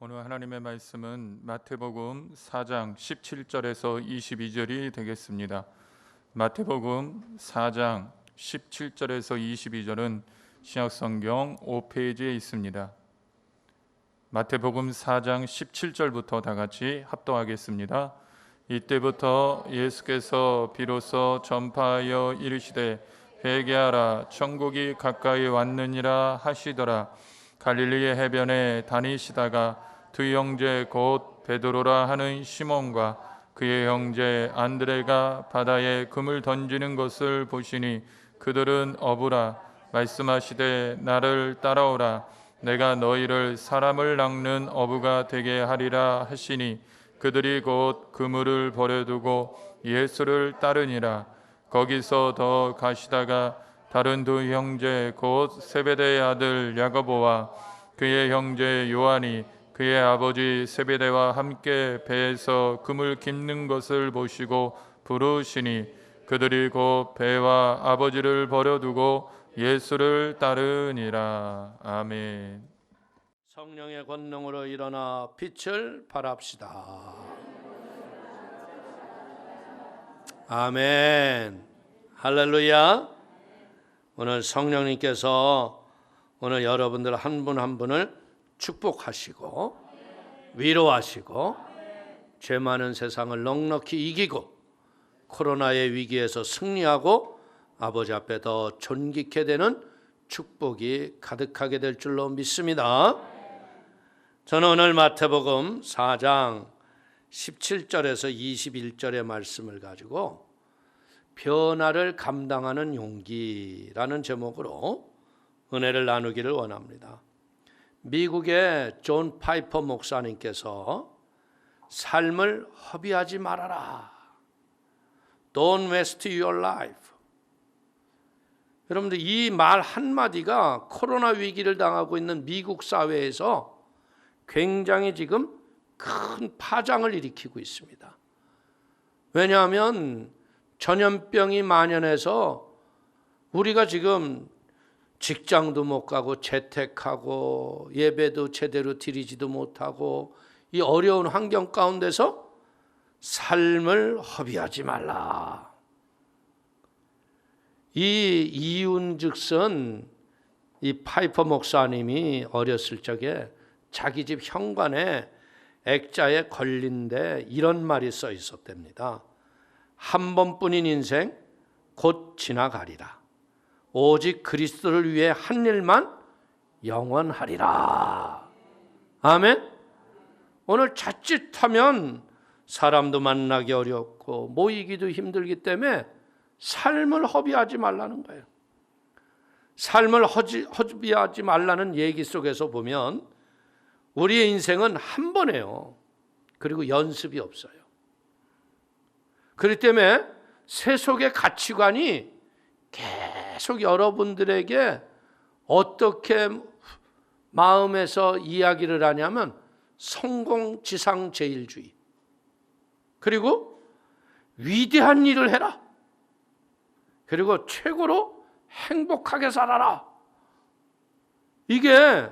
오늘 하나님의 말씀은 마태복음 4장 17절에서 22절이 되겠습니다. 마태복음 4장 17절에서 22절은 신약성경 5페이지에 있습니다. 마태복음 4장 17절부터 다 같이 합독하겠습니다. 이때부터 예수께서 비로소 전파하여 이르시되 회개하라 천국이 가까이 왔느니라 하시더라. 갈릴리의 해변에 다니시다가 두 형제 곧 베드로라 하는 시몬과 그의 형제 안드레가 바다에 금을 던지는 것을 보시니 그들은 어부라. 말씀하시되 나를 따라오라. 내가 너희를 사람을 낚는 어부가 되게 하리라 하시니 그들이 곧 그물을 버려두고 예수를 따르니라. 거기서 더 가시다가 다른 두 형제 곧 세베대의 아들 야고보와 그의 형제 요한이 그의 아버지 세베대와 함께 배에서 금을 깁는 것을 보시고 부르시니 그들이 곧 배와 아버지를 버려두고 예수를 따르니라. 아멘. 성령의 권능으로 일어나 빛을 발합시다. 아멘. 할렐루야. 오늘 성령님께서 오늘 여러분들 한 분 한 분을 축복하시고 위로하시고 죄 많은 세상을 넉넉히 이기고 코로나의 위기에서 승리하고 아버지 앞에 더 존귀케 되는 축복이 가득하게 될 줄로 믿습니다. 저는 오늘 마태복음 4장 17절에서 21절의 말씀을 가지고 변화를 감당하는 용기라는 제목으로 은혜를 나누기를 원합니다. 미국의 존 파이퍼 목사님께서 삶을 허비하지 말아라. Don't waste your life. 여러분들 이 말 한마디가 코로나 위기를 당하고 있는 미국 사회에서 굉장히 지금 큰 파장을 일으키고 있습니다. 왜냐하면 전염병이 만연해서 우리가 지금 직장도 못 가고 재택하고 예배도 제대로 드리지도 못하고 이 어려운 환경 가운데서 삶을 허비하지 말라. 이 이윤즉슨 이 파이퍼 목사님이 어렸을 적에 자기 집 현관에 액자에 걸린데 이런 말이 써 있었답니다. 한 번뿐인 인생 곧 지나가리라. 오직 그리스도를 위해 한 일만 영원하리라. 아멘. 오늘 자칫하면 사람도 만나기 어렵고 모이기도 힘들기 때문에 삶을 허비하지 말라는 거예요. 삶을 허비하지 말라는 얘기 속에서 보면 우리의 인생은 한 번이에요. 그리고 연습이 없어요. 그렇기 때문에 세속의 가치관이 계속 여러분들에게 어떻게 마음에서 이야기를 하냐면 성공지상제일주의, 그리고 위대한 일을 해라, 그리고 최고로 행복하게 살아라. 이게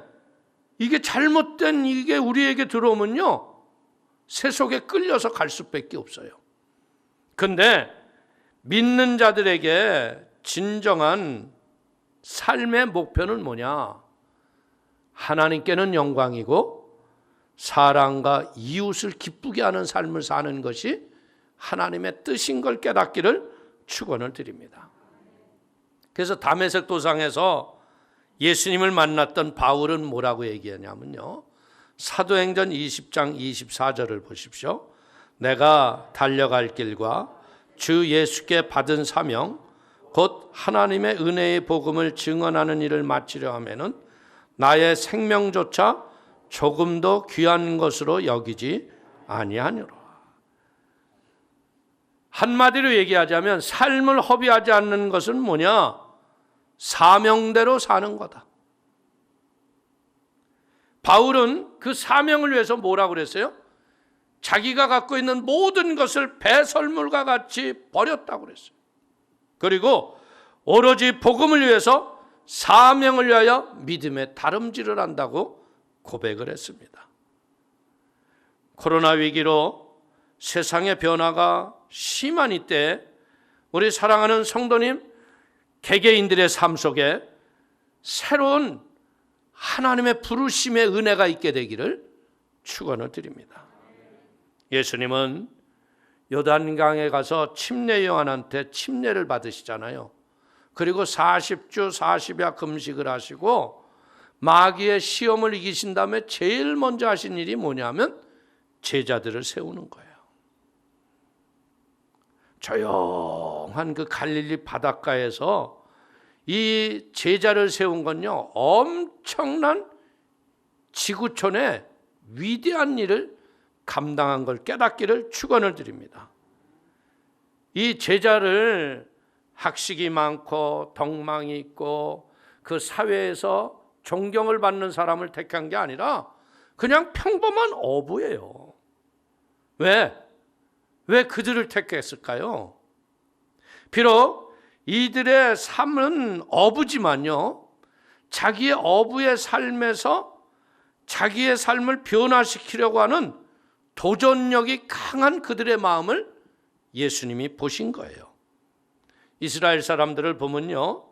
잘못된 이게 우리에게 들어오면요 세속에 끌려서 갈 수밖에 없어요. 근데 믿는 자들에게 진정한 삶의 목표는 뭐냐? 하나님께는 영광이고 사랑과 이웃을 기쁘게 하는 삶을 사는 것이 하나님의 뜻인 걸 깨닫기를 축원을 드립니다. 그래서 다메섹 도상에서 예수님을 만났던 바울은 뭐라고 얘기하냐면요, 사도행전 20장 24절을 보십시오. 내가 달려갈 길과 주 예수께 받은 사명 곧 하나님의 은혜의 복음을 증언하는 일을 마치려 하면은 나의 생명조차 조금도 귀한 것으로 여기지 아니하노라. 한마디로 얘기하자면 삶을 허비하지 않는 것은 뭐냐? 사명대로 사는 거다. 바울은 그 사명을 위해서 뭐라고 그랬어요? 자기가 갖고 있는 모든 것을 배설물과 같이 버렸다고 그랬어요. 그리고 오로지 복음을 위해서 사명을 위하여 믿음의 다름질을 한다고 고백을 했습니다. 코로나 위기로 세상의 변화가 심한 이때 우리 사랑하는 성도님, 개개인들의 삶 속에 새로운 하나님의 부르심의 은혜가 있게 되기를 축원을 드립니다. 예수님은 요단강에 가서 침례 요한한테 침례를 받으시잖아요. 그리고 40주 40야 금식을 하시고 마귀의 시험을 이기신 다음에 제일 먼저 하신 일이 뭐냐면 제자들을 세우는 거예요. 조용한 그 갈릴리 바닷가에서 이 제자를 세운 건요, 엄청난 지구촌의 위대한 일을 감당한 걸 깨닫기를 축원을 드립니다. 이 제자를 학식이 많고 덕망이 있고 그 사회에서 존경을 받는 사람을 택한 게 아니라 그냥 평범한 어부예요. 왜 그들을 택했을까요? 비록 이들의 삶은 어부지만요, 자기의 어부의 삶에서 자기의 삶을 변화시키려고 하는 도전력이 강한 그들의 마음을 예수님이 보신 거예요. 이스라엘 사람들을 보면요,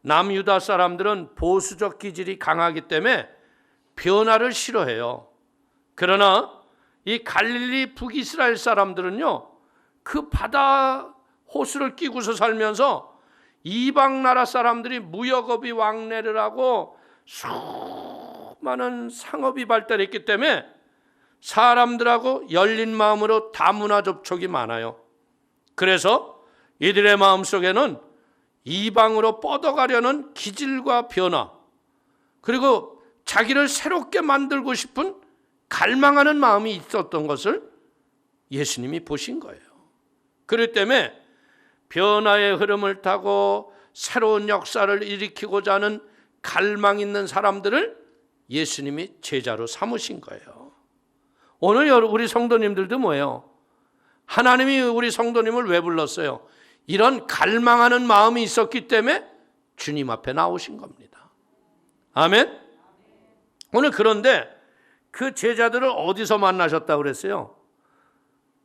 남유다 사람들은 보수적 기질이 강하기 때문에 변화를 싫어해요. 그러나 이 갈릴리 북이스라엘 사람들은요, 그 바다 호수를 끼고서 살면서 이방 나라 사람들이 무역업이 왕래를 하고 수많은 상업이 발달했기 때문에 사람들하고 열린 마음으로 다문화 접촉이 많아요. 그래서 이들의 마음속에는 이방으로 뻗어가려는 기질과 변화, 그리고 자기를 새롭게 만들고 싶은 갈망하는 마음이 있었던 것을 예수님이 보신 거예요. 그렇기 때문에 변화의 흐름을 타고 새로운 역사를 일으키고자 하는 갈망 있는 사람들을 예수님이 제자로 삼으신 거예요. 오늘 우리 성도님들도 뭐예요? 하나님이 우리 성도님을 왜 불렀어요? 이런 갈망하는 마음이 있었기 때문에 주님 앞에 나오신 겁니다. 아멘? 오늘 그런데 그 제자들을 어디서 만나셨다고 그랬어요?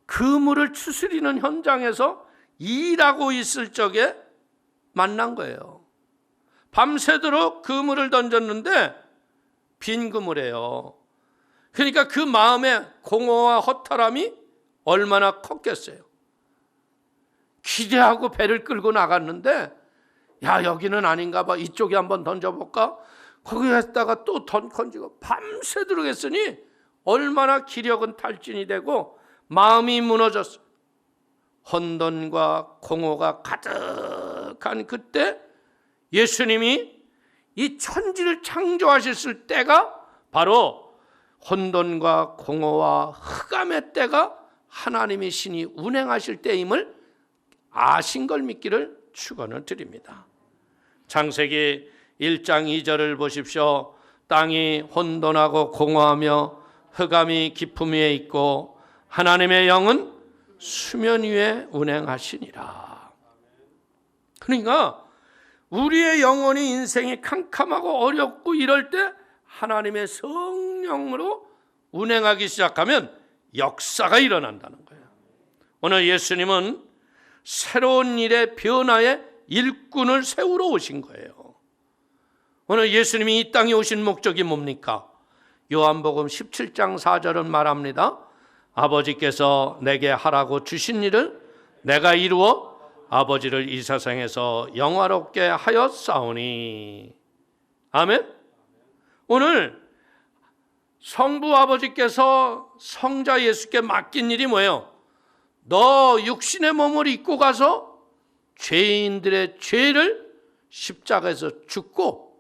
그물을 추스리는 현장에서 일하고 있을 적에 만난 거예요. 밤새도록 그물을 던졌는데 빈 그물이에요. 그러니까 그 마음의 공허와 허탈함이 얼마나 컸겠어요. 기대하고 배를 끌고 나갔는데, 야, 여기는 아닌가 봐, 이쪽에 한번 던져볼까? 거기 했다가 또 던지고 밤새도록 했으니 얼마나 기력은 탈진이 되고 마음이 무너졌어요. 혼돈과 공허가 가득한 그때 예수님이 이 천지를 창조하셨을 때가 바로 혼돈과 공허와 흑암의 때가 하나님의 신이 운행하실 때임을 아신 걸 믿기를 축원을 드립니다. 창세기 1장 2절을 보십시오. 땅이 혼돈하고 공허하며 흑암이 깊음 위에 있고 하나님의 영은 수면 위에 운행하시니라. 그러니까 우리의 영혼이 인생이 캄캄하고 어렵고 이럴 때 하나님의 성령으로 운행하기 시작하면 역사가 일어난다는 거예요. 오늘 예수님은 새로운 일의 변화의 일꾼을 세우러 오신 거예요. 오늘 예수님이 이 땅에 오신 목적이 뭡니까? 요한복음 17장 4절은 말합니다. 아버지께서 내게 하라고 주신 일을 내가 이루어 아버지를 이 세상에서 영화롭게 하였사오니. 아멘. 오늘 성부 아버지께서 성자 예수께 맡긴 일이 뭐예요? 너 육신의 몸을 입고 가서 죄인들의 죄를 십자가에서 죽고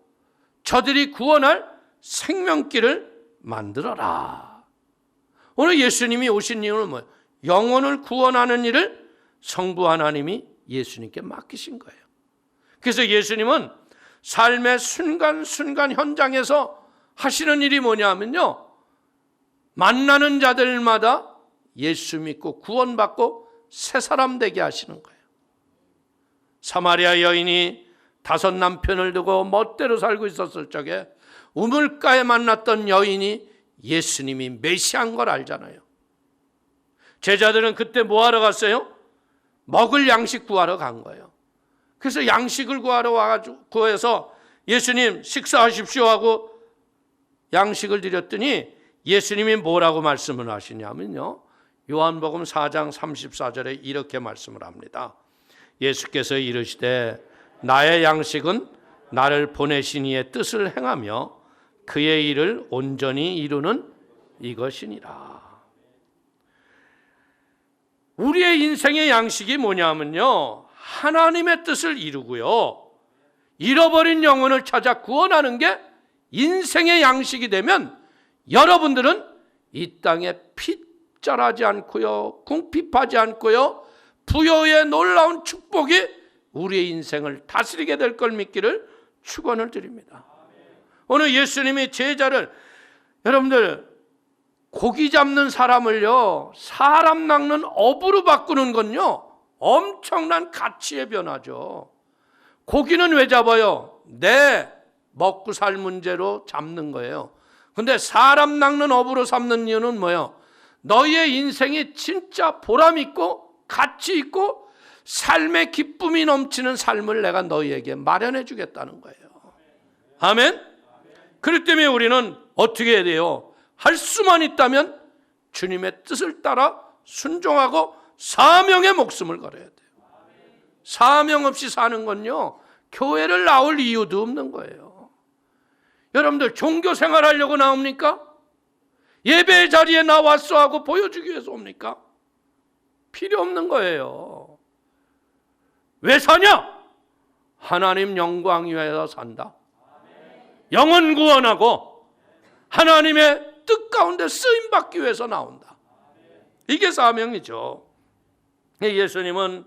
저들이 구원할 생명길을 만들어라. 오늘 예수님이 오신 이유는 뭐예요? 영혼을 구원하는 일을 성부 하나님이 예수님께 맡기신 거예요. 그래서 예수님은 삶의 순간순간 현장에서 하시는 일이 뭐냐면요, 만나는 자들마다 예수 믿고 구원받고 새 사람 되게 하시는 거예요. 사마리아 여인이 5 남편을 두고 멋대로 살고 있었을 적에 우물가에 만났던 여인이 예수님이 메시아인 걸 알잖아요. 제자들은 그때 뭐 하러 갔어요? 먹을 양식 구하러 간 거예요. 그래서 양식을 구하러 와가지고 구해서 예수님 식사하십시오 하고 양식을 드렸더니 예수님이 뭐라고 말씀을 하시냐면요, 요한복음 4장 34절에 이렇게 말씀을 합니다. 예수께서 이르시되 나의 양식은 나를 보내신 이의 뜻을 행하며 그의 일을 온전히 이루는 이것이니라. 우리의 인생의 양식이 뭐냐면요, 하나님의 뜻을 이루고요, 잃어버린 영혼을 찾아 구원하는 게 인생의 양식이 되면 여러분들은 이 땅에 핏절하지 않고요, 궁핍하지 않고요, 부여의 놀라운 축복이 우리의 인생을 다스리게 될 걸 믿기를 축원을 드립니다. 오늘 예수님이 제자를, 여러분들 고기 잡는 사람을요 사람 낚는 어부로 바꾸는 건요 엄청난 가치의 변화죠. 고기는 왜 잡아요? 내 먹고 살 문제로 잡는 거예요. 근데 사람 낚는 어부로 삼는 이유는 뭐예요? 너희의 인생이 진짜 보람 있고 가치 있고 삶의 기쁨이 넘치는 삶을 내가 너희에게 마련해 주겠다는 거예요. 아멘? 그렇기 때문에 우리는 어떻게 해야 돼요? 할 수만 있다면 주님의 뜻을 따라 순종하고 사명의 목숨을 걸어야 돼요. 사명 없이 사는 건요 교회를 나올 이유도 없는 거예요. 여러분들 종교 생활하려고 나옵니까? 예배 자리에 나왔어 하고 보여주기 위해서 옵니까? 필요 없는 거예요. 왜 사냐? 하나님 영광 위하여 산다. 영혼 구원하고 하나님의 뜻 가운데 쓰임받기 위해서 나온다. 이게 사명이죠. 예수님은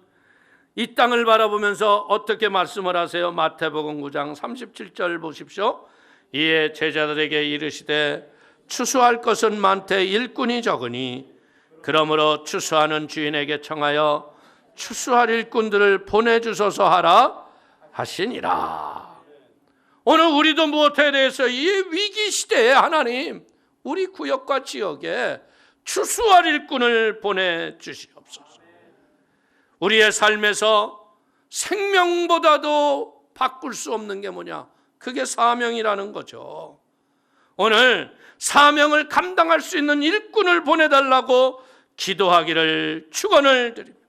이 땅을 바라보면서 어떻게 말씀을 하세요? 마태복음 9장 37절 보십시오. 이에 제자들에게 이르시되 추수할 것은 많되 일꾼이 적으니 그러므로 추수하는 주인에게 청하여 추수할 일꾼들을 보내주소서 하라 하시니라. 오늘 우리도 무엇에 대해서 이 위기 시대에 하나님 우리 구역과 지역에 추수할 일꾼을 보내주시옵소서. 우리의 삶에서 생명보다도 바꿀 수 없는 게 뭐냐? 그게 사명이라는 거죠. 오늘 사명을 감당할 수 있는 일꾼을 보내달라고 기도하기를 축원을 드립니다.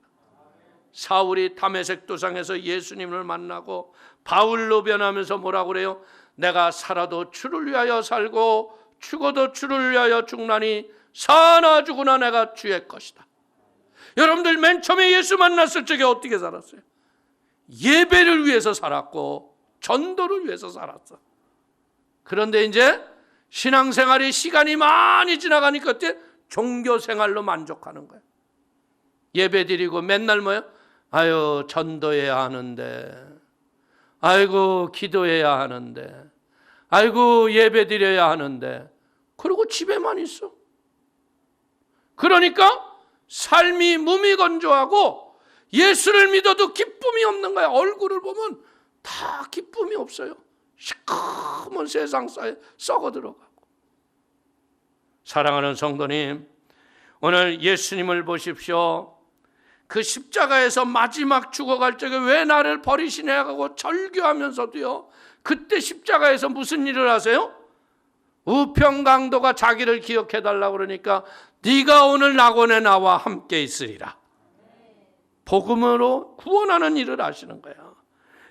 사울이 다메섹 도상에서 예수님을 만나고 바울로 변하면서 뭐라고 그래요? 내가 살아도 주를 위하여 살고 죽어도 주를 위하여 죽나니 사나 죽으나 내가 주의 것이다. 여러분들 맨 처음에 예수 만났을 적에 어떻게 살았어요? 예배를 위해서 살았고 전도를 위해서 살았어. 그런데 이제 신앙생활이 시간이 많이 지나가니까 그때 종교생활로 만족하는 거예요. 예배 드리고 맨날 뭐예요? 아유 전도해야 하는데, 아이고 기도해야 하는데, 아이고 예배 드려야 하는데, 그리고 집에만 있어. 그러니까 삶이 무미건조하고 예수를 믿어도 기쁨이 없는 거야. 얼굴을 보면 다 기쁨이 없어요. 시커먼 세상사에 썩어 들어가고. 사랑하는 성도님, 오늘 예수님을 보십시오. 그 십자가에서 마지막 죽어갈 적에 왜 나를 버리시냐 하고 절규하면서도요, 그때 십자가에서 무슨 일을 하세요? 우평강도가 자기를 기억해달라고 그러니까 네가 오늘 낙원에 나와 함께 있으리라. 복음으로 구원하는 일을 하시는 거예요.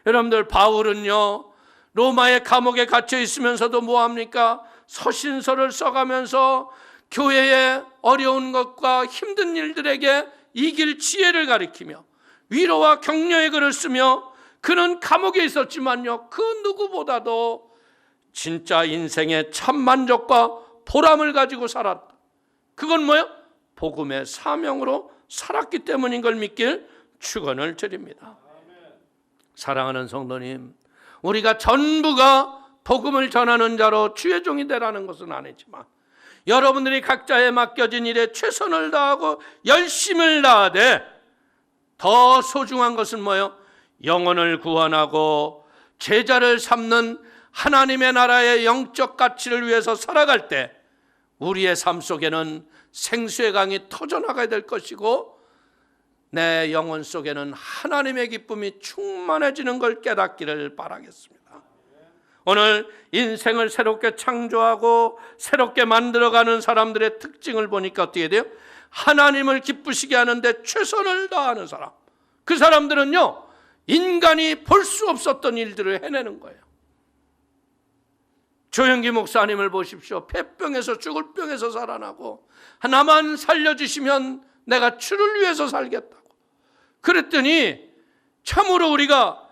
여러분들 바울은요 로마의 감옥에 갇혀 있으면서도 뭐합니까? 서신서를 써가면서 교회의 어려운 것과 힘든 일들에게 이길 지혜를 가리키며 위로와 격려의 글을 쓰며, 그는 감옥에 있었지만요 그 누구보다도 진짜 인생의 참 만족과 보람을 가지고 살았다. 그건 뭐예요? 복음의 사명으로 살았기 때문인 걸 믿길 축원을 드립니다. 사랑하는 성도님, 우리가 전부가 복음을 전하는 자로 주의 종이 되라는 것은 아니지만 여러분들이 각자에 맡겨진 일에 최선을 다하고 열심을 다하되 더 소중한 것은 뭐예요? 영혼을 구원하고 제자를 삼는 하나님의 나라의 영적 가치를 위해서 살아갈 때 우리의 삶 속에는 생수의 강이 터져나가야 될 것이고 내 영혼 속에는 하나님의 기쁨이 충만해지는 걸 깨닫기를 바라겠습니다. 오늘 인생을 새롭게 창조하고 새롭게 만들어가는 사람들의 특징을 보니까 어떻게 돼요? 하나님을 기쁘시게 하는데 최선을 다하는 사람. 그 사람들은요, 인간이 볼 수 없었던 일들을 해내는 거예요. 조영기 목사님을 보십시오. 폐병에서 죽을 병에서 살아나고 나만 살려주시면 내가 주를 위해서 살겠다고. 그랬더니 참으로 우리가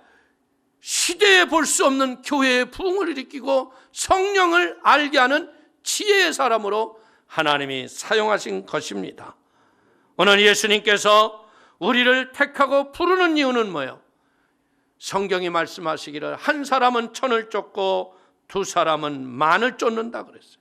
시대에 볼 수 없는 교회의 부흥을 일으키고 성령을 알게 하는 지혜의 사람으로 하나님이 사용하신 것입니다. 오늘 예수님께서 우리를 택하고 부르는 이유는 뭐예요? 성경이 말씀하시기를 한 사람은 천을 쫓고 두 사람은 만을 쫓는다 그랬어요.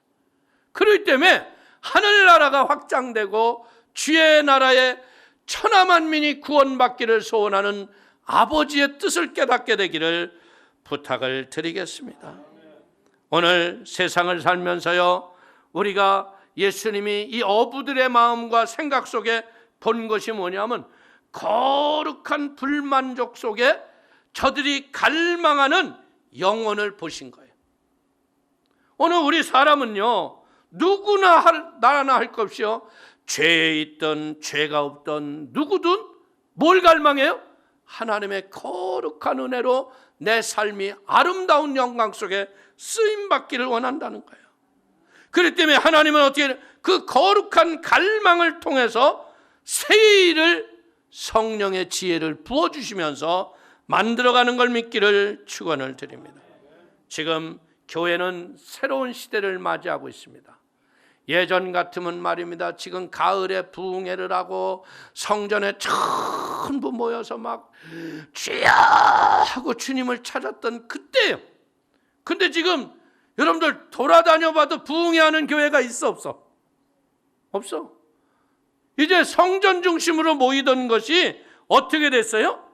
그렇기 때문에 하늘나라가 확장되고 주의 나라에 천하만민이 구원받기를 소원하는 아버지의 뜻을 깨닫게 되기를 부탁을 드리겠습니다. 오늘 세상을 살면서요, 우리가 예수님이 이 어부들의 마음과 생각 속에 본 것이 뭐냐면 거룩한 불만족 속에 저들이 갈망하는 영혼을 보신 거예요. 오늘 우리 사람은요, 누구나 나나 할 것 없이요, 죄에 있든 죄가 없든 누구든 뭘 갈망해요? 하나님의 거룩한 은혜로 내 삶이 아름다운 영광 속에 쓰임받기를 원한다는 거예요. 그렇기 때문에 하나님은 어떻게 그 거룩한 갈망을 통해서 새 일을 성령의 지혜를 부어주시면서 만들어가는 걸 믿기를 축원을 드립니다. 지금 교회는 새로운 시대를 맞이하고 있습니다. 예전 같으면 말입니다, 지금 가을에 부흥회를 하고 성전에 전부 모여서 막 주여 하고 주님을 찾았던 그때예요. 근데 지금 여러분들 돌아다녀 봐도 부흥회 하는 교회가 있어 없어? 없어. 이제 성전 중심으로 모이던 것이 어떻게 됐어요?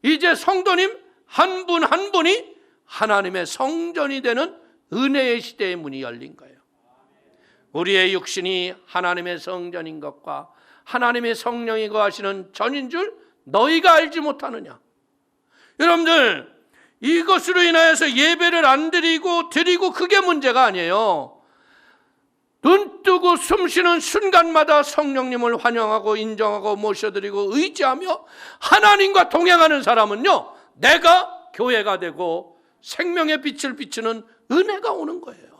이제 성도님 한 분 한 분이 하나님의 성전이 되는 은혜의 시대의 문이 열린 거예요. 우리의 육신이 하나님의 성전인 것과 하나님의 성령이 거하시는 전인 줄 너희가 알지 못하느냐. 여러분들, 이것으로 인하여서 예배를 안 드리고 그게 문제가 아니에요. 눈 뜨고 숨 쉬는 순간마다 성령님을 환영하고 인정하고 모셔드리고 의지하며 하나님과 동행하는 사람은요, 내가 교회가 되고 생명의 빛을 비추는 은혜가 오는 거예요.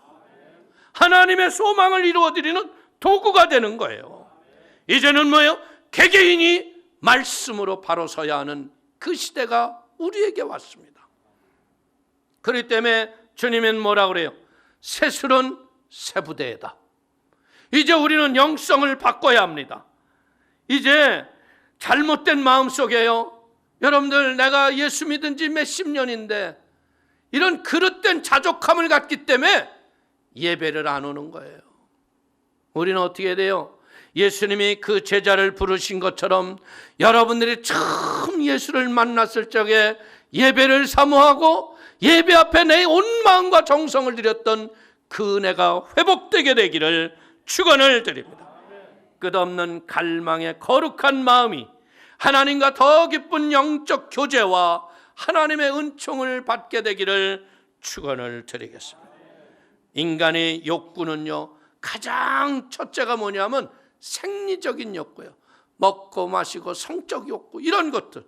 하나님의 소망을 이루어드리는 도구가 되는 거예요. 이제는 뭐예요? 개개인이 말씀으로 바로 서야 하는 그 시대가 우리에게 왔습니다. 그렇기 때문에 주님은 뭐라 그래요? 새술은 새 부대이다. 이제 우리는 영성을 바꿔야 합니다. 이제 잘못된 마음 속에요, 여러분들 내가 예수 믿은 지 몇십 년인데 이런 그릇된 자족함을 갖기 때문에 예배를 안 오는 거예요. 우리는 어떻게 돼요? 예수님이 그 제자를 부르신 것처럼 여러분들이 처음 예수를 만났을 적에 예배를 사모하고 예배 앞에 내 온 마음과 정성을 드렸던 그 은혜가 회복되게 되기를 축원을 드립니다. 끝없는 갈망의 거룩한 마음이 하나님과 더 깊은 영적 교제와 하나님의 은총을 받게 되기를 축원을 드리겠습니다. 인간의 욕구는요, 가장 첫째가 뭐냐면 생리적인 욕구예요. 먹고 마시고 성적 욕구, 이런 것들.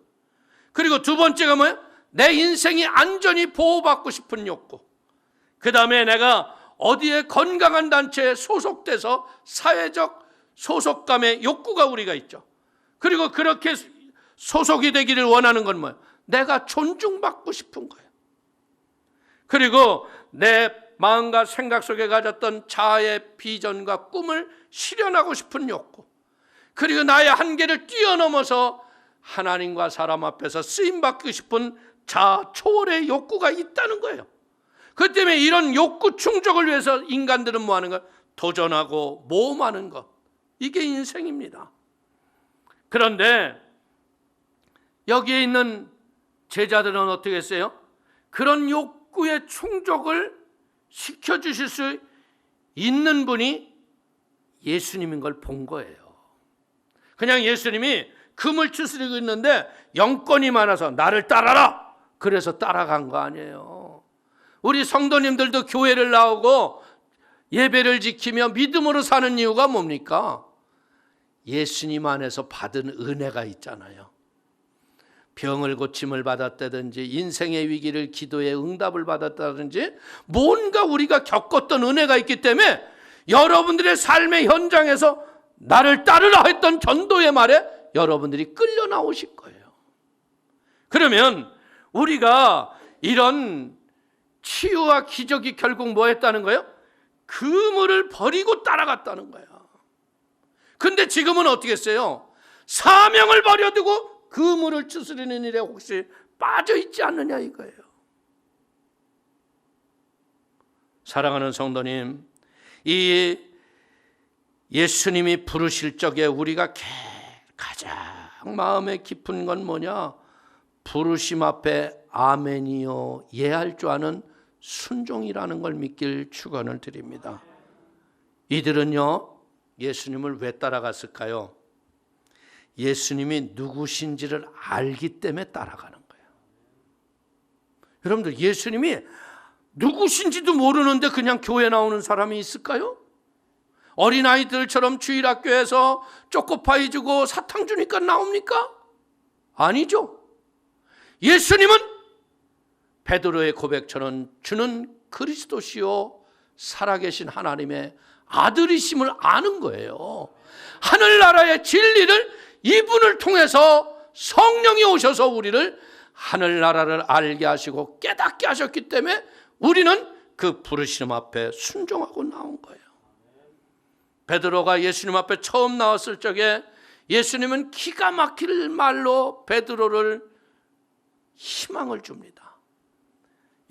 그리고 두 번째가 뭐예요? 내 인생이 안전히 보호받고 싶은 욕구. 그 다음에 내가 어디에 건강한 단체에 소속돼서 사회적 소속감의 욕구가 우리가 있죠. 그리고 그렇게 소속이 되기를 원하는 건 뭐예요? 내가 존중받고 싶은 거예요. 그리고 내 마음과 생각 속에 가졌던 자아의 비전과 꿈을 실현하고 싶은 욕구, 그리고 나의 한계를 뛰어넘어서 하나님과 사람 앞에서 쓰임받고 싶은 자아 초월의 욕구가 있다는 거예요. 그 때문에 이런 욕구 충족을 위해서 인간들은 뭐 하는 거예요? 도전하고 모험하는 것. 이게 인생입니다. 그런데 여기에 있는 제자들은 어떻게 했어요? 그런 욕구의 충족을 시켜주실 수 있는 분이 예수님인 걸 본 거예요. 그냥 예수님이 금을 추스리고 있는데 영권이 많아서 나를 따라라, 그래서 따라간 거 아니에요. 우리 성도님들도 교회를 나오고 예배를 지키며 믿음으로 사는 이유가 뭡니까? 예수님 안에서 받은 은혜가 있잖아요. 병을 고침을 받았다든지 인생의 위기를 기도의 응답을 받았다든지 뭔가 우리가 겪었던 은혜가 있기 때문에 여러분들의 삶의 현장에서 나를 따르라 했던 전도의 말에 여러분들이 끌려 나오실 거예요. 그러면 우리가 이런 치유와 기적이 결국 뭐 했다는 거예요? 그물을 버리고 따라갔다는 거예요. 근데 지금은 어떻게 했어요? 사명을 버려두고 그물을 추스리는 일에 혹시 빠져있지 않느냐 이거예요. 사랑하는 성도님, 이 예수님이 부르실 적에 우리가 가장 마음에 깊은 건 뭐냐? 부르심 앞에 아멘이요 예할 줄 아는 순종이라는 걸 믿길 축원을 드립니다. 이들은요, 예수님을 왜 따라갔을까요? 예수님이 누구신지를 알기 때문에 따라가는 거예요. 여러분들, 예수님이 누구신지도 모르는데 그냥 교회 나오는 사람이 있을까요? 어린아이들처럼 주일학교에서 초코파이 주고 사탕 주니까 나옵니까? 아니죠. 예수님은 베드로의 고백처럼 주는 그리스도시요 살아계신 하나님의 아들이심을 아는 거예요. 하늘나라의 진리를 이분을 통해서 성령이 오셔서 우리를 하늘나라를 알게 하시고 깨닫게 하셨기 때문에 우리는 그 부르심 앞에 순종하고 나온 거예요. 베드로가 예수님 앞에 처음 나왔을 적에 예수님은 기가 막힐 말로 베드로를 희망을 줍니다.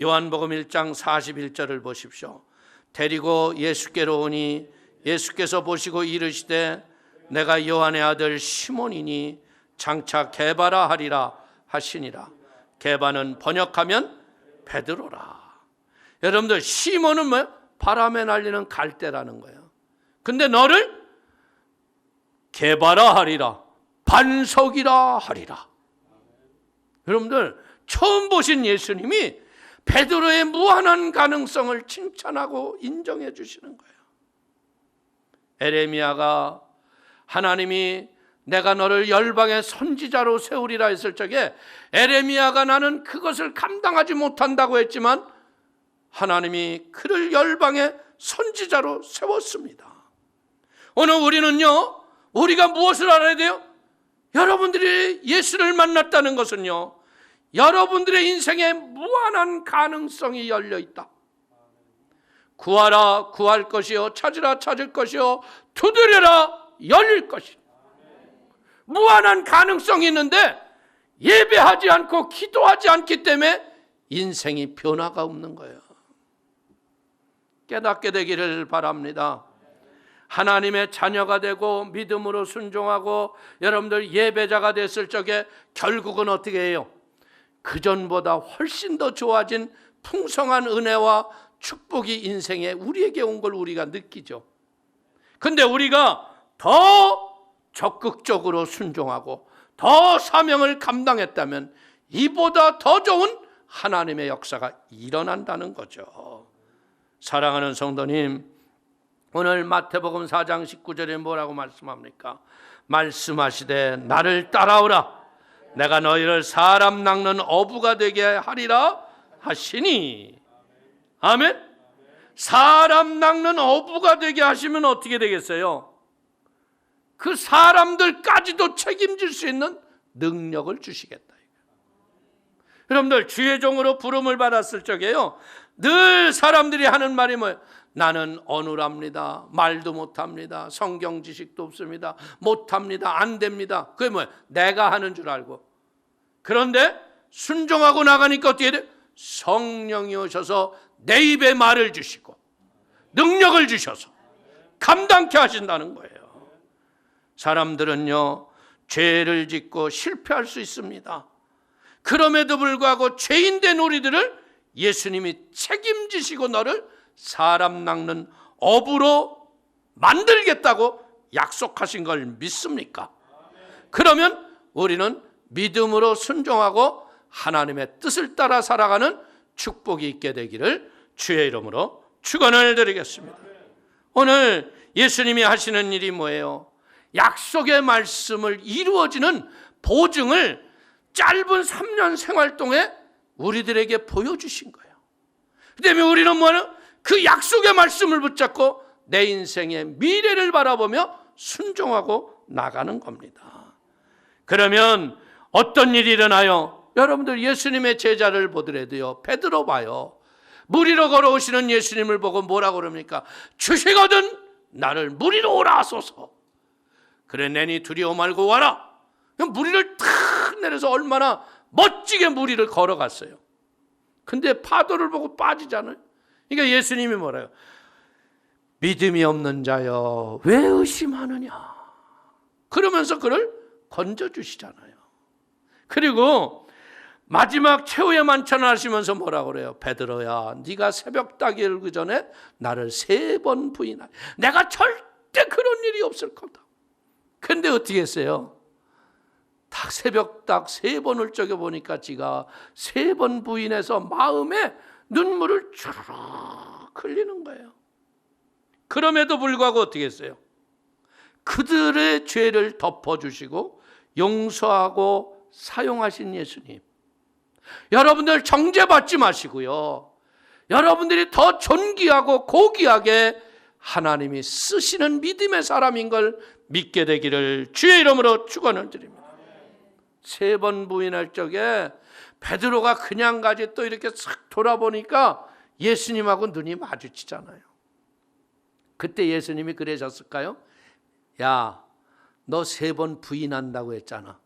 요한복음 1장 41절을 보십시오. 데리고 예수께로 오니 예수께서 보시고 이르시되 내가 요한의 아들 시몬이니 장차 게바라 하리라 하시니라. 게바는 번역하면 베드로라. 여러분들, 시몬은 뭐예요? 바람에 날리는 갈대라는 거예요. 근데 너를 게바라 하리라, 반석이라 하리라. 여러분들, 처음 보신 예수님이 베드로의 무한한 가능성을 칭찬하고 인정해 주시는 거예요. 에레미야가 하나님이 내가 너를 열방의 선지자로 세우리라 했을 적에 에레미야가 나는 그것을 감당하지 못한다고 했지만 하나님이 그를 열방의 선지자로 세웠습니다. 오늘 우리는요, 우리가 무엇을 알아야 돼요? 여러분들이 예수를 만났다는 것은요, 여러분들의 인생에 무한한 가능성이 열려 있다. 구하라 구할 것이요, 찾으라 찾을 것이요, 두드려라 열릴 것이요. 무한한 가능성이 있는데 예배하지 않고 기도하지 않기 때문에 인생이 변화가 없는 거예요. 깨닫게 되기를 바랍니다. 하나님의 자녀가 되고 믿음으로 순종하고 여러분들 예배자가 됐을 적에 결국은 어떻게 해요? 그전보다 훨씬 더 좋아진 풍성한 은혜와 축복이 인생에 우리에게 온 걸 우리가 느끼죠. 근데 우리가 더 적극적으로 순종하고 더 사명을 감당했다면 이보다 더 좋은 하나님의 역사가 일어난다는 거죠. 사랑하는 성도님, 오늘 마태복음 4장 19절에 뭐라고 말씀합니까? 말씀하시되 나를 따라오라, 내가 너희를 사람 낚는 어부가 되게 하리라 하시니. 아멘. 사람 낚는 어부가 되게 하시면 어떻게 되겠어요? 그 사람들까지도 책임질 수 있는 능력을 주시겠다. 여러분들, 주의 종으로 부름을 받았을 적에요, 늘 사람들이 하는 말이 뭐예요? 나는 어눌합니다. 말도 못합니다. 성경 지식도 없습니다. 못합니다. 안 됩니다. 그게 뭐예요? 내가 하는 줄 알고. 그런데 순종하고 나가니까 어떻게 돼요? 성령이 오셔서 내 입에 말을 주시고 능력을 주셔서 감당케 하신다는 거예요. 사람들은요, 죄를 짓고 실패할 수 있습니다. 그럼에도 불구하고 죄인된 우리들을 예수님이 책임지시고 너를 사람 낚는 어부로 만들겠다고 약속하신 걸 믿습니까? 그러면 우리는 믿음으로 순종하고 하나님의 뜻을 따라 살아가는 축복이 있게 되기를 주의 이름으로 축원을 드리겠습니다. 오늘 예수님이 하시는 일이 뭐예요? 약속의 말씀을 이루어지는 보증을 짧은 3년 생활 동에 우리들에게 보여주신 거예요. 그 때문에 우리는 뭐는 그 약속의 말씀을 붙잡고 내 인생의 미래를 바라보며 순종하고 나가는 겁니다. 그러면 어떤 일이 일어나요? 여러분들 예수님의 제자를 보더라도요, 베드로 봐요. 물 위로 걸어오시는 예수님을 보고 뭐라고 그럽니까? 주시거든 나를 물 위로 오라 하소서. 그래 내니 두려워 말고 와라. 물 위를 탁 내려서 얼마나 멋지게 물 위를 걸어갔어요. 근데 파도를 보고 빠지잖아요. 그러니까 예수님이 뭐래요? 믿음이 없는 자여 왜 의심하느냐. 그러면서 그를 건져주시잖아요. 그리고 마지막 최후의 만찬을 하시면서 뭐라고 그래요? 베드로야 네가 새벽 딱 일기 전에 나를 3번 부인하라. 내가 절대 그런 일이 없을 거다. 근데 어떻게 했어요? 딱 새벽 딱 3번을 적어 보니까 지가 3번 부인해서 마음에 눈물을 쭉 흘리는 거예요. 그럼에도 불구하고 어떻게 했어요? 그들의 죄를 덮어주시고 용서하고 사용하신 예수님. 여러분들 정죄받지 마시고요. 여러분들이 더 존귀하고 고귀하게 하나님이 쓰시는 믿음의 사람인 걸 믿게 되기를 주의 이름으로 축원을 드립니다. 3번 부인할 적에 베드로가 그냥 가지 또 이렇게 싹 돌아보니까 예수님하고 눈이 마주치잖아요. 그때 예수님이 그러셨을까요? 야, 너 3번 부인한다고 했잖아.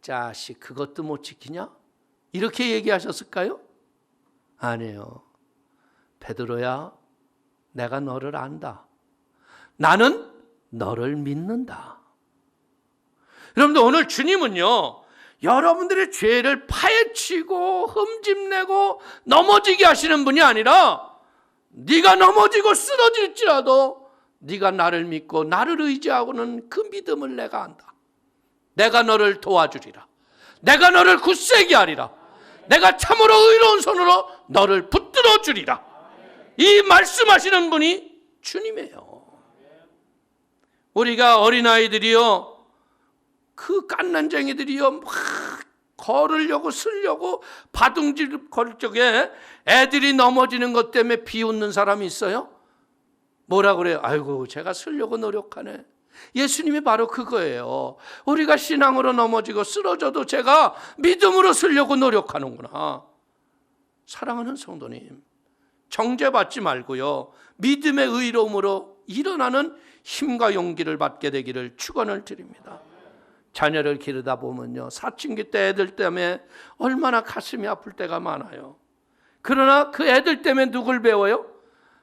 자식 그것도 못 지키냐? 이렇게 얘기하셨을까요? 아니에요. 베드로야, 내가 너를 안다. 나는 너를 믿는다. 여러분들 오늘 주님은요, 여러분들의 죄를 파헤치고 흠집내고 넘어지게 하시는 분이 아니라 네가 넘어지고 쓰러질지라도 네가 나를 믿고 나를 의지하고는 그 믿음을 내가 안다. 내가 너를 도와주리라. 내가 너를 굳세게 하리라. 내가 참으로 의로운 손으로 너를 붙들어 주리라. 이 말씀하시는 분이 주님이에요. 우리가 어린아이들이요, 그 깐난쟁이들이요 막 걸으려고 쓰려고 바둥질 걸 적에 애들이 넘어지는 것 때문에 비웃는 사람이 있어요? 뭐라 그래요? 아이고 제가 쓰려고 노력하네. 예수님이 바로 그거예요. 우리가 신앙으로 넘어지고 쓰러져도 제가 믿음으로 쓰려고 노력하는구나. 사랑하는 성도님, 정죄받지 말고요, 믿음의 의로움으로 일어나는 힘과 용기를 받게 되기를 축원을 드립니다. 자녀를 기르다 보면요, 사춘기 때 애들 때문에 얼마나 가슴이 아플 때가 많아요. 그러나 그 애들 때문에 누굴 배워요?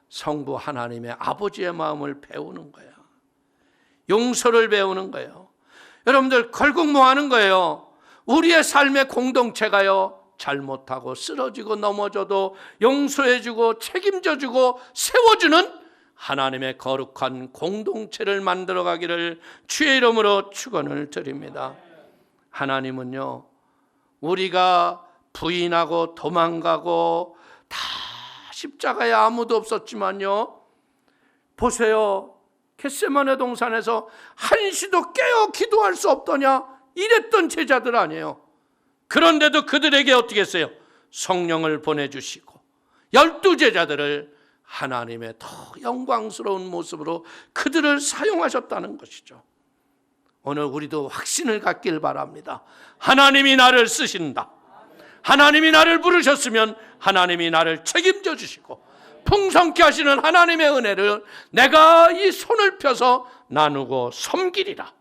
성부 하나님의 아버지의 마음을 배우는 거예요. 용서를 배우는 거예요. 여러분들 결국 뭐 하는 거예요? 우리의 삶의 공동체가요, 잘못하고 쓰러지고 넘어져도 용서해주고 책임져주고 세워주는 하나님의 거룩한 공동체를 만들어가기를 주의 이름으로 축원을 드립니다. 하나님은요, 우리가 부인하고 도망가고 다 십자가에 아무도 없었지만요, 보세요, 겟세마네 동산에서 한시도 깨어 기도할 수 없더냐 이랬던 제자들 아니에요. 그런데도 그들에게 어떻게 했어요? 성령을 보내주시고 12제자들을 하나님의 더 영광스러운 모습으로 그들을 사용하셨다는 것이죠. 오늘 우리도 확신을 갖길 바랍니다. 하나님이 나를 쓰신다. 하나님이 나를 부르셨으면 하나님이 나를 책임져 주시고 풍성케 하시는 하나님의 은혜를 내가 이 손을 펴서 나누고 섬기리라.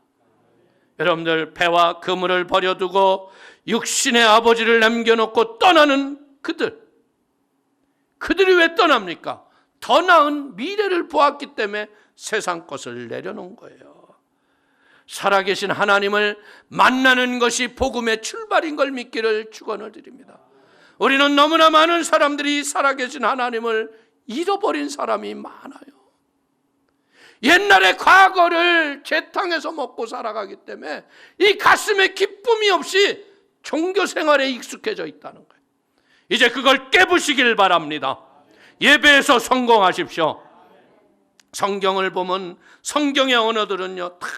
여러분들, 배와 그물을 버려두고 육신의 아버지를 남겨놓고 떠나는 그들이 왜 떠납니까? 더 나은 미래를 보았기 때문에 세상 것을 내려놓은 거예요. 살아계신 하나님을 만나는 것이 복음의 출발인 걸 믿기를 축원을 드립니다. 우리는 너무나 많은 사람들이 살아계신 하나님을 잃어버린 사람이 많아요. 옛날의 과거를 재탕해서 먹고 살아가기 때문에 이 가슴에 기쁨이 없이 종교 생활에 익숙해져 있다는 거예요. 이제 그걸 깨부시길 바랍니다. 예배에서 성공하십시오. 성경을 보면 성경의 언어들은요 다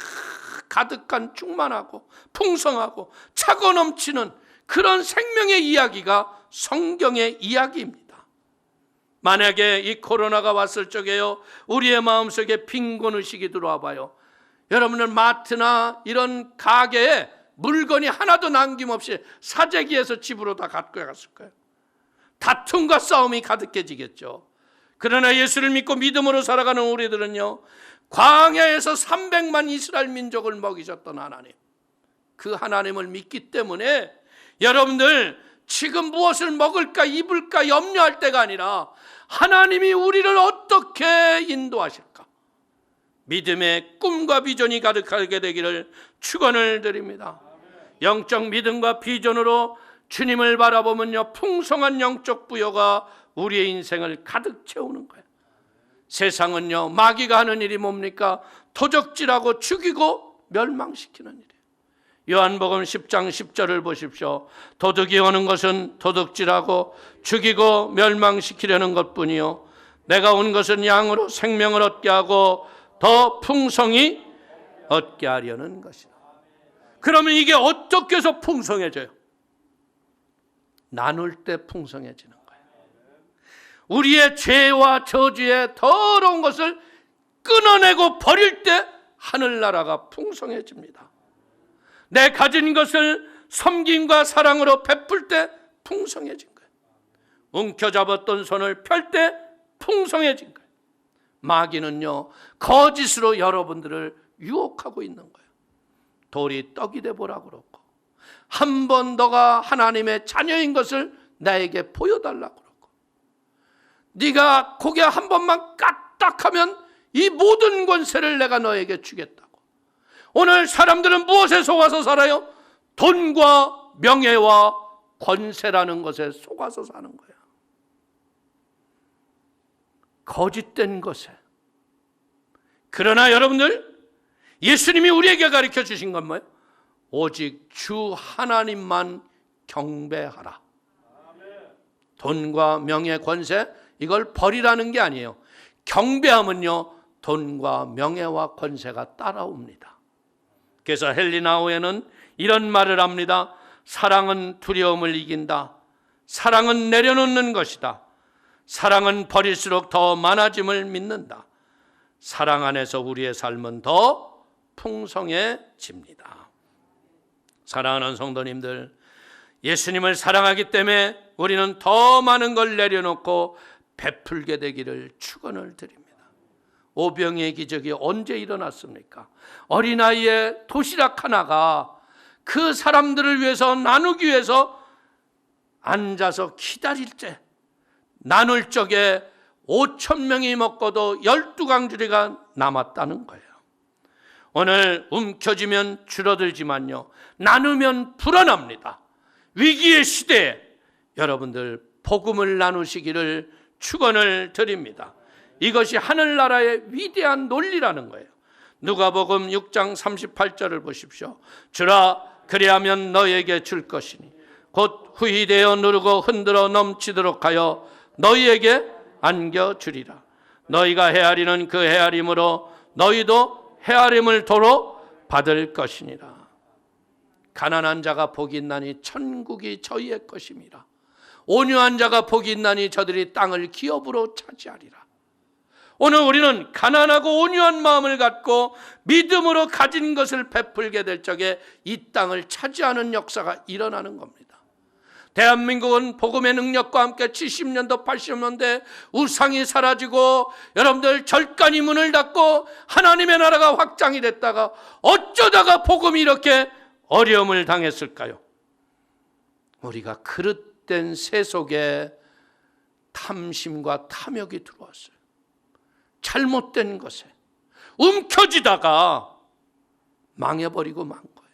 가득한 충만하고 풍성하고 차고 넘치는 그런 생명의 이야기가 성경의 이야기입니다. 만약에 이 코로나가 왔을 적에요 우리의 마음속에 빈곤의식이 들어와 봐요. 여러분은 마트나 이런 가게에 물건이 하나도 남김없이 사재기에서 집으로 다 갖고 갔을 거예요. 다툼과 싸움이 가득해지겠죠. 그러나 예수를 믿고 믿음으로 살아가는 우리들은요 광야에서 300만 이스라엘 민족을 먹이셨던 하나님, 그 하나님을 믿기 때문에 여러분들 지금 무엇을 먹을까 입을까 염려할 때가 아니라 하나님이 우리를 어떻게 인도하실까 믿음의 꿈과 비전이 가득하게 되기를 축원을 드립니다. 영적 믿음과 비전으로 주님을 바라보면요 풍성한 영적 부여가 우리의 인생을 가득 채우는 거예요. 세상은요 마귀가 하는 일이 뭡니까? 도적질하고 죽이고 멸망시키는 일이에요. 요한복음 10장 10절을 보십시오. 도둑이 오는 것은 도둑질하고 죽이고 멸망시키려는 것뿐이요 내가 온 것은 양으로 생명을 얻게 하고 더 풍성히 얻게 하려는 것이다. 그러면 이게 어떻게 해서 풍성해져요? 나눌 때 풍성해지는 거예요. 우리의 죄와 저주의 더러운 것을 끊어내고 버릴 때 하늘나라가 풍성해집니다. 내 가진 것을 섬김과 사랑으로 베풀 때 풍성해진 거예요. 움켜잡았던 손을 펼 때 풍성해진 거예요. 마귀는요 거짓으로 여러분들을 유혹하고 있는 거예요. 돌이 떡이 돼보라고 그러고 한 번 너가 하나님의 자녀인 것을 나에게 보여달라고 그러고 네가 고개 한 번만 까딱하면 이 모든 권세를 내가 너에게 주겠다고. 오늘 사람들은 무엇에 속아서 살아요? 돈과 명예와 권세라는 것에 속아서 사는 거야. 거짓된 것에. 그러나 여러분들 예수님이 우리에게 가르쳐 주신 건 뭐예요? 오직 주 하나님만 경배하라. 돈과 명예, 권세 이걸 버리라는 게 아니에요. 경배하면요 돈과 명예와 권세가 따라옵니다. 그래서 헬리나오에는 이런 말을 합니다. 사랑은 두려움을 이긴다. 사랑은 내려놓는 것이다. 사랑은 버릴수록 더 많아짐을 믿는다. 사랑 안에서 우리의 삶은 더 풍성해집니다. 사랑하는 성도님들, 예수님을 사랑하기 때문에 우리는 더 많은 걸 내려놓고 베풀게 되기를 축원을 드립니다. 오병이의 기적이 언제 일어났습니까? 어린아이의 도시락 하나가 그 사람들을 위해서 나누기 위해서 앉아서 기다릴 때 나눌 적에 5,000명이 먹고도 12강주리가 남았다는 거예요. 오늘 움켜쥐면 줄어들지만요 나누면 불어납니다. 위기의 시대에 여러분들 복음을 나누시기를 축원을 드립니다. 이것이 하늘나라의 위대한 논리라는 거예요. 누가복음 6장 38절을 보십시오. 주라 그리하면 너에게 줄 것이니 곧 후히되어 누르고 흔들어 넘치도록 하여 너희에게 안겨주리라. 너희가 헤아리는 그 헤아림으로 너희도 헤아림을 도로 받을 것이니라. 가난한 자가 복이 있나니 천국이 저희의 것임이라. 온유한 자가 복이 있나니 저들이 땅을 기업으로 차지하리라. 오늘 우리는 가난하고 온유한 마음을 갖고 믿음으로 가진 것을 베풀게 될 적에 이 땅을 차지하는 역사가 일어나는 겁니다. 대한민국은 복음의 능력과 함께 70년도 80년대 우상이 사라지고 여러분들 절간이 문을 닫고 하나님의 나라가 확장이 됐다가 어쩌다가 복음이 이렇게 어려움을 당했을까요? 우리가 그릇된 새 속에 탐심과 탐욕이 들어왔어요. 잘못된 것에 움켜쥐다가 망해버리고 만 거예요.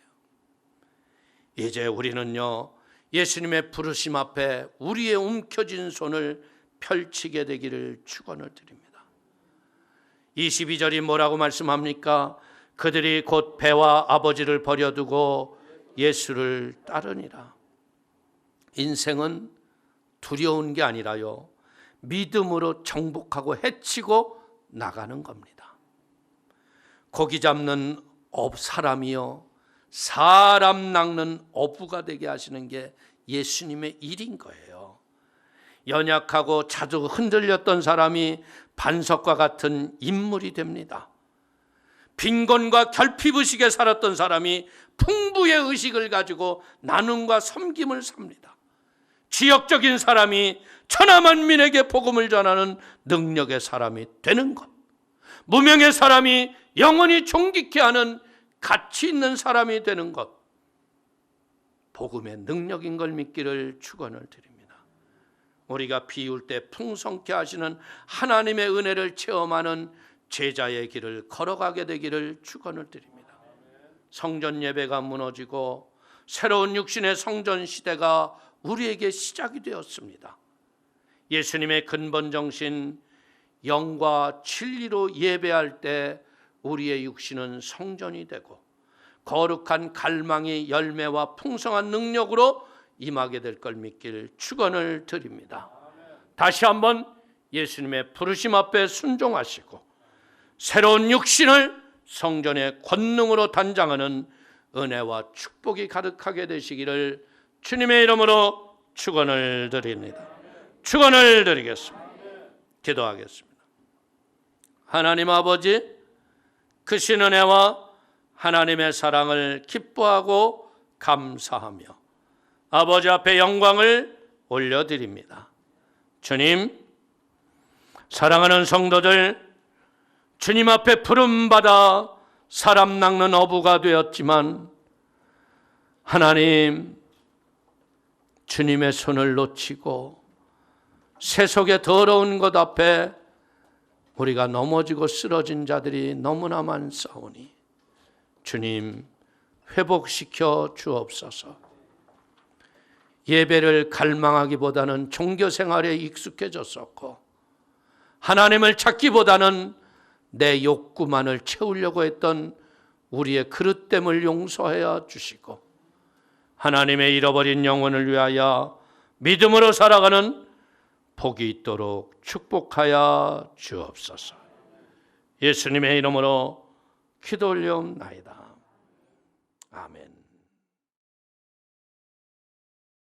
이제 우리는요 예수님의 부르심 앞에 우리의 움켜진 손을 펼치게 되기를 축원을 드립니다. 22절이 뭐라고 말씀합니까? 그들이 곧 배와 아버지를 버려두고 예수를 따르니라. 인생은 두려운 게 아니라요, 믿음으로 정복하고 헤치고 나가는 겁니다. 고기 잡는 사람이요, 사람 낚는 어부가 되게 하시는 게 예수님의 일인 거예요. 연약하고 자주 흔들렸던 사람이 반석과 같은 인물이 됩니다. 빈곤과 결핍의식에 살았던 사람이 풍부의 의식을 가지고 나눔과 섬김을 삽니다. 지역적인 사람이 천하만민에게 복음을 전하는 능력의 사람이 되는 것, 무명의 사람이 영원히 존귀케 하는 가치 있는 사람이 되는 것, 복음의 능력인 걸 믿기를 축원을 드립니다. 우리가 비울 때 풍성케 하시는 하나님의 은혜를 체험하는 제자의 길을 걸어가게 되기를 축원을 드립니다. 성전 예배가 무너지고 새로운 육신의 성전 시대가 우리에게 시작이 되었습니다. 예수님의 근본 정신, 영과 진리로 예배할 때 우리의 육신은 성전이 되고 거룩한 갈망이 열매와 풍성한 능력으로 임하게 될 걸 믿기를 축원을 드립니다. 다시 한번 예수님의 부르심 앞에 순종하시고 새로운 육신을 성전의 권능으로 단장하는 은혜와 축복이 가득하게 되시기를 주님의 이름으로 축원을 드립니다. 축원을 드리겠습니다. 기도하겠습니다. 하나님 아버지, 크신 은혜와 하나님의 사랑을 기뻐하고 감사하며 아버지 앞에 영광을 올려드립니다. 주님, 사랑하는 성도들, 주님 앞에 부름받아 사람 낚는 어부가 되었지만 하나님, 주님의 손을 놓치고 세속의 더러운 것 앞에 우리가 넘어지고 쓰러진 자들이 너무나 많사오니 주님, 회복시켜 주옵소서. 예배를 갈망하기보다는 종교 생활에 익숙해졌었고 하나님을 찾기보다는 내 욕구만을 채우려고 했던 우리의 그릇됨을 용서하여 주시고 하나님의 잃어버린 영혼을 위하여 믿음으로 살아가는 복이 있도록 축복하여 주옵소서. 예수님의 이름으로 기도 올려옵나이다. 아멘.